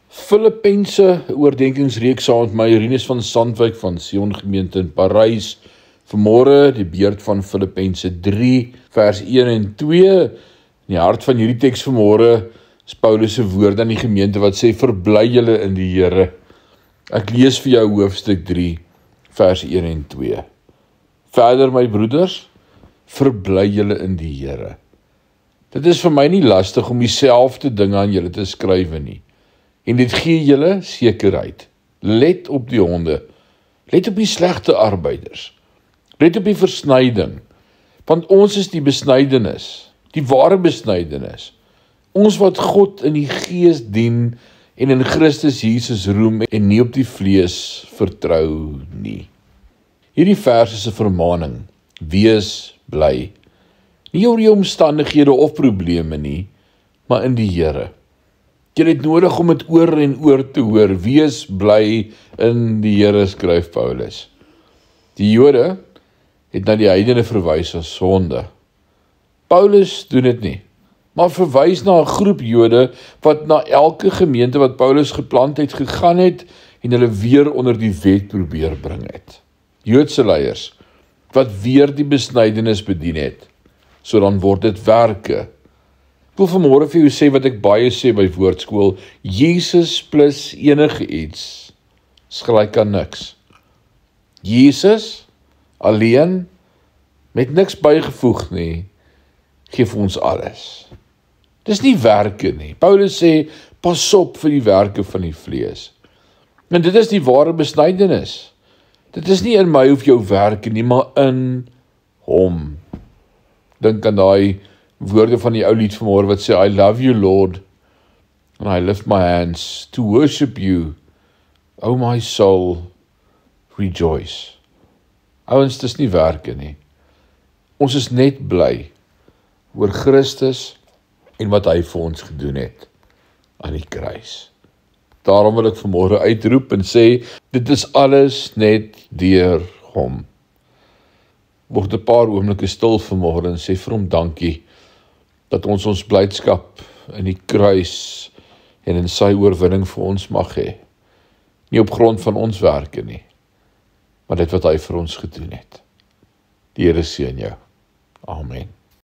Filippense oordenkingsreeks saam met my Rinus van Sandwyk van Sion Gemeente in Parys. Vanmôre die beurt van Filippense 3 vers 1 en 2. In die hart van hierdie teks vanmôre is Paulus se woorde aan die gemeente wat sê: verbly julle in die Here. Ek lees vir jou hoofstuk 3 vers 1 en 2. Verder my broeders, verbly julle in die Here. Dit is vir my nie lastig om dieselfde dinge aan julle te skryf nie. En dit gee julle sekerheid. Let op die honde. Let op die slegte arbeiders. Let op die versnyding. Want ons is die besnydenis, die ware besnydenis. Ons wat God in die gees dien en in Christus Jesus roem en nie op die vlees vertrou nie. Hierdie vers is 'n vermaaning. Wees bly. Nie oor jou omstandighede of probleme nie, maar in die Here. Jy het nodig om dit oor en oor te hoor. Wees bly in die Here, skryf Paulus. Die Jode het na die heidene verwys as sonde. Paulus doen dit nie, maar verwys na 'n groep Jode wat na elke gemeente wat Paulus geplant het gegaan het en hulle weer onder die wet probeer bring het. Joodse leiers wat weer die besnydenis bedien het. So dan word dit werke. Ek wil vanmôre vir jou sê wat ek baie sê by woordskool: Jesus plus enige iets is gelyk aan niks. Jesus alleen, met niks bygevoeg nie, gee vir ons alles. Dis nie werke nie. Paulus sê, pas op vir die werke van die vlees. En dit is die ware besnydenis. Dit is nie in my of jou werke nie, maar in hom. Dink aan daai woorde van die ou lied vanmôre wat sê: I love you, Lord, and I lift my hands to worship you. O my soul, rejoice. Ouens, dis nie werke nie. Ons is net bly oor Christus en wat hy vir ons gedoen het aan die kruis. Daarom wil ek vanmôre uitroep en sê, dit is alles net deur hom. Word 'n paar oomblikke stil vanmôre en sê vir hom dankie dat ons blydskap in die kruis en in sy oorwinning vir ons mag hê. Nie op grond van ons werke nie, maar dit wat hy vir ons gedoen het. Die Here seën jou. Amen.